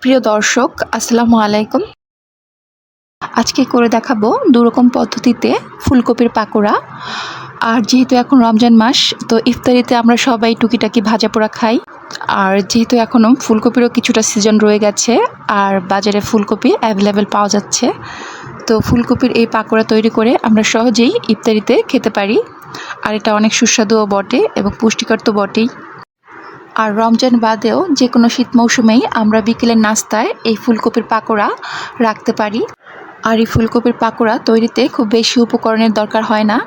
প্রিয় দর্শক, আসসালামু আলাইকুম। আজকে করে দেখাবো দুরকম পদ্ধতিতে ফুলকপির পাকোড়া। আর যেহেতু এখন রমজান মাস, তো ইফতারিতে আমরা সবাই টুকিটাকি ভাজা পোড়া খাই। আর যেহেতু এখনও ফুলকপিরও কিছুটা সিজন রয়ে গেছে আর বাজারে ফুলকপি অ্যাভেলেবেল পাওয়া যাচ্ছে, তো ফুলকপির এই পাকোড়া তৈরি করে আমরা সহজেই ইফতারিতে খেতে পারি। আর এটা অনেক সুস্বাদুও বটে এবং পুষ্টিকর তো বটেই। আর রমজান বাদেও যে কোনো শীত মৌসুমেই আমরা বিকেলের নাস্তায় এই ফুলকপির পাকোড়া রাখতে পারি। আর এই ফুলকপির পাকোড়া তৈরিতে খুব বেশি উপকরণের দরকার হয় না,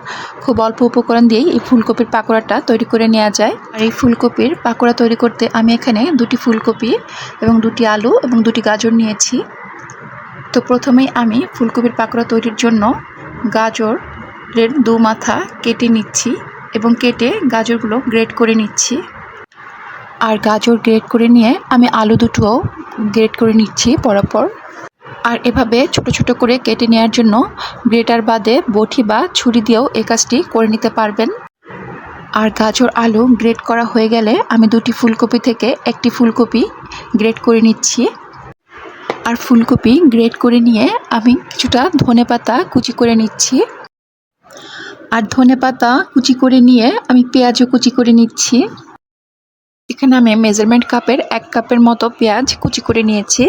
খুব অল্প উপকরণ দিয়েই এই ফুলকপির পাকোড়াটা তৈরি করে নেওয়া যায়। আর এই ফুলকপির পাকোড়া তৈরি করতে আমি এখানে 2টি ফুলকপি এবং 2টি আলু এবং 2টি গাজর নিয়েছি। তো প্রথমেই আমি ফুলকপির পাকোড়া তৈরির জন্য গাজরের 2 মাথা কেটে নিচ্ছি এবং কেটে গাজরগুলো গ্রেট করে নিচ্ছি। আর গাজর গ্রেট করে নিয়ে আমি আলু দুটোও গ্রেট করে নিচ্ছি পরপর। আর এভাবে ছোট ছোট করে কেটে নেওয়ার জন্য গ্রেটার বাদে বটি বা ছুরি দিয়েও এই কাজটি করে নিতে পারবেন। আর গাজর আলু গ্রেট করা হয়ে গেলে আমি 2টি ফুলকপি থেকে 1টি ফুলকপি গ্রেট করে নিচ্ছি। আর ফুলকপি গ্রেট করে নিয়ে আমি কিছুটা ধনেপাতা কুচি করে নিচ্ছি। আর ধনেপাতা কুচি করে নিয়ে আমি পেঁয়াজও কুচি করে নিচ্ছি। এখানে আমি মেজারমেন্ট কাপের 1 কাপের মতো পেঁয়াজ কুচি করে নিয়েছি।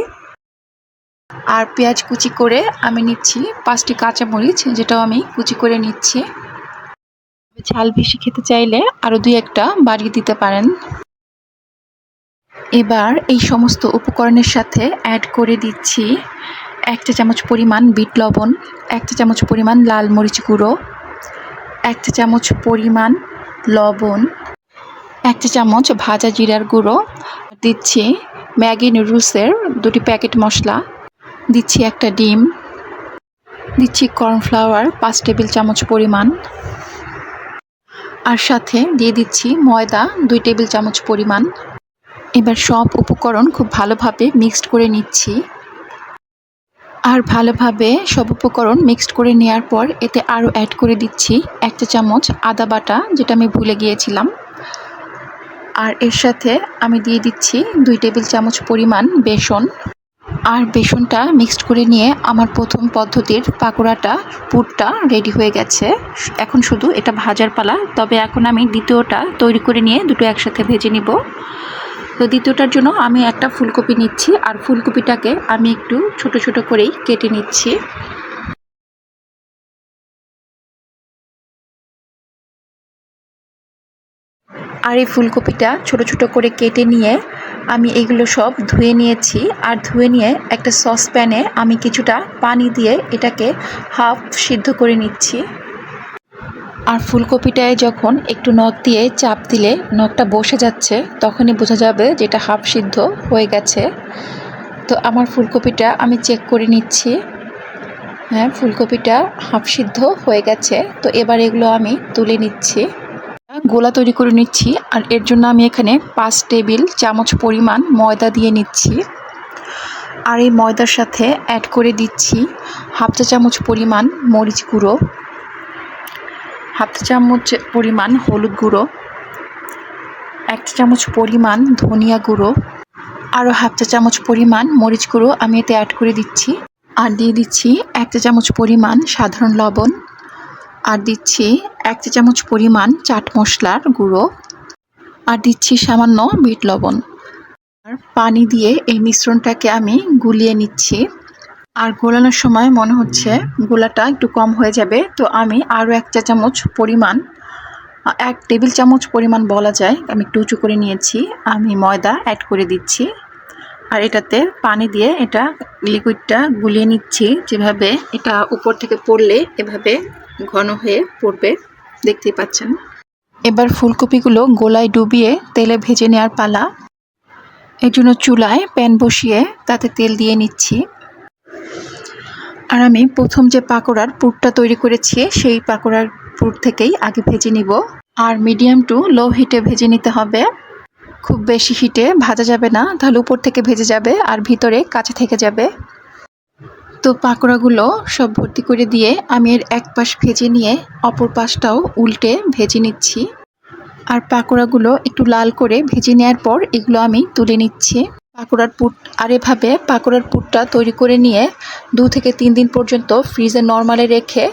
আর পেঁয়াজ কুচি করে আমি নিচ্ছি 5টি কাঁচামরিচ, যেটাও আমি কুচি করে নিচ্ছি। ঝাল বেশি খেতে চাইলে আরও 2-1টা বাড়িয়ে দিতে পারেন। এবার এই সমস্ত উপকরণের সাথে অ্যাড করে দিচ্ছি 1 চা চামচ পরিমাণ বিট লবণ, 1 চা চামচ পরিমাণ লাল মরিচ গুঁড়ো, 1 চা চামচ পরিমাণ লবণ, 1 চা চামচ ভাজা জিরার গুঁড়ো, দিচ্ছি ম্যাগি নুডলসের 2টি প্যাকেট মশলা, দিচ্ছি 1টা ডিম, দিচ্ছি কর্নফ্লাওয়ার 5 টেবিল চামচ পরিমাণ, আর সাথে দিয়ে দিচ্ছি ময়দা 2 টেবিল চামচ পরিমাণ। এবার সব উপকরণ খুব ভালোভাবে মিক্সড করে নিচ্ছি। আর ভালোভাবে সব উপকরণ মিক্সড করে নেওয়ার পর এতে আরও অ্যাড করে দিচ্ছি 1 চা চামচ আদা বাটা, যেটা আমি ভুলে গিয়েছিলাম। আর এর সাথে আমি দিয়ে দিচ্ছি 2 টেবিল চামচ পরিমাণ বেসন। আর বেসনটা মিক্সড করে নিয়ে আমার প্রথম পদ্ধতির পাকোড়াটা পুরটা রেডি হয়ে গেছে। এখন শুধু এটা ভাজার পালা। তবে এখন আমি দ্বিতীয়টা তৈরি করে নিয়ে দুটো একসাথে ভেজে নিব। তো দ্বিতীয়টার জন্য আমি একটা ফুলকপি নিচ্ছি আর ফুলকপিটাকে আমি একটু ছোট ছোট করেই কেটে নিচ্ছি। আর এই ফুলকপিটা ছোট ছোট করে কেটে নিয়ে আমি এগুলো সব ধুয়ে নিয়েছি। আর ধুয়ে নিয়ে একটা সসপ্যানে আমি কিছুটা পানি দিয়ে এটাকে হাফ সিদ্ধ করে নিচ্ছি। আর ফুলকপিটায় যখন একটু নখ দিয়ে চাপ দিলে নখটা বসে যাচ্ছে, তখনই বোঝা যাবে যেটা হাফ সিদ্ধ হয়ে গেছে। তো আমার ফুলকপিটা আমি চেক করে নিচ্ছি। হ্যাঁ, ফুলকপিটা হাফ সিদ্ধ হয়ে গেছে। তো এবার এগুলো আমি তুলে নিচ্ছি, গোলা তৈরি করে নিচ্ছি। আর এর জন্য আমি এখানে 5 টেবিল চামচ পরিমাণ ময়দা দিয়ে নিচ্ছি। আর এই ময়দার সাথে অ্যাড করে দিচ্ছি হাফ চা চামচ পরিমাণ মরিচ গুঁড়ো, হাফ চা চামচ পরিমাণ হলুদ গুঁড়ো, 1 চা চামচ পরিমাণ ধনিয়া গুঁড়ো, আরও হাফ চা চামচ পরিমাণ মরিচ গুঁড়ো আমি এতে অ্যাড করে দিচ্ছি। আর দিয়ে দিচ্ছি 1 চা চামচ পরিমাণ সাধারণ লবণ, আর দিচ্ছি 1 চা চামচ পরিমাণ চাট মশলার গুঁড়ো, আর দিচ্ছি সামান্য বিট লবণ। আর পানি দিয়ে এই মিশ্রণটাকে আমি গুলিয়ে নিচ্ছি। আর গোলানোর সময় মনে হচ্ছে গোলাটা একটু কম হয়ে যাবে, তো আমি আরও 1 চা চামচ পরিমাণ, 1 টেবিল চামচ পরিমাণ বলা যায়, আমি একটু উঁচু করে নিয়েছি, আমি ময়দা অ্যাড করে দিচ্ছি। আর এটাতে পানি দিয়ে এটা লিকুইডটা গুলিয়ে নিচ্ছি। যেভাবে এটা উপর থেকে পড়লে এভাবে ঘন হয়ে পড়বে, দেখতেই পাচ্ছেন। এবার ফুলকপিগুলো গোলায় ডুবিয়ে তেলে ভেজে নেওয়ার পালা। এর জন্য চুলায় প্যান বসিয়ে তাতে তেল দিয়ে নিচ্ছি। আর আমি প্রথম যে পাকোড়ার পুরটা তৈরি করেছি, সেই পাকোড়ার পুর থেকেই আগে ভেজে নিব। আর মিডিয়াম টু লো হিটে ভেজে নিতে হবে, খুব বেশি হিটে ভাজা যাবে না, তাহলে উপর থেকে ভেজে যাবে আর ভিতরে কাঁচা থেকে যাবে। তো পাকোড়াগুলো সব ভর্তি করে দিয়ে আমি এর এক পাশ ভেজে নিয়ে অপর পাশটাও উল্টে ভেজে নিচ্ছি। আর পাকোড়াগুলো একটু লাল করে ভেজে নেওয়ার পর এগুলো আমি তুলে নিচ্ছি। পাকোড়ার পুর। আর এভাবে পাকোড়ার পুরটা তৈরি করে নিয়ে 2 থেকে 3 দিন পর্যন্ত ফ্রিজে নরমালে রেখে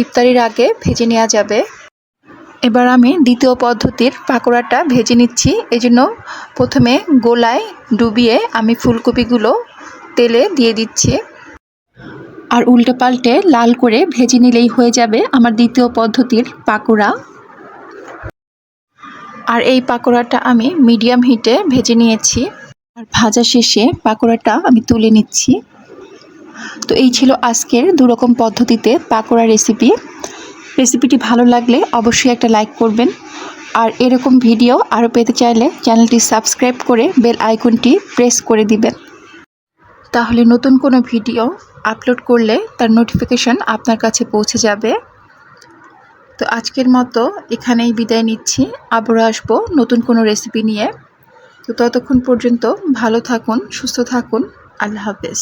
ইফতারির আগে ভেজে নেওয়া যাবে। এবার আমি দ্বিতীয় পদ্ধতির পাকোড়াটা ভেজে নিচ্ছি। এজন্য প্রথমে গোলায় ডুবিয়ে আমি ফুলকপিগুলো তেলে দিয়ে দিচ্ছি আর উল্টে পাল্টে লাল করে ভেজে নিলেই হয়ে যাবে আমার দ্বিতীয় পদ্ধতির পাকোড়া। আর এই পাকোড়াটা আমি মিডিয়াম হিটে ভেজে নিয়েছি আর ভাজা শেষে পাকোড়াটা আমি তুলে নিচ্ছি। তো এই ছিল আজকের 2 রকম পদ্ধতিতে পাকোড়া রেসিপিটি ভালো লাগলে অবশ্যই একটা লাইক করবেন আর এরকম ভিডিও আরও পেতে চাইলে চ্যানেলটি সাবস্ক্রাইব করে বেল আইকনটি প্রেস করে দিবেন, তাহলে নতুন কোনো ভিডিও আপলোড করলে তার নোটিফিকেশন আপনার কাছে পৌঁছে যাবে। তো আজকের মতো এখানেই বিদায় নিচ্ছি, আবারও আসবো নতুন কোনো রেসিপি নিয়ে। তো ততক্ষণ পর্যন্ত ভালো থাকুন, সুস্থ থাকুন, আল্লাহ হাফেজ।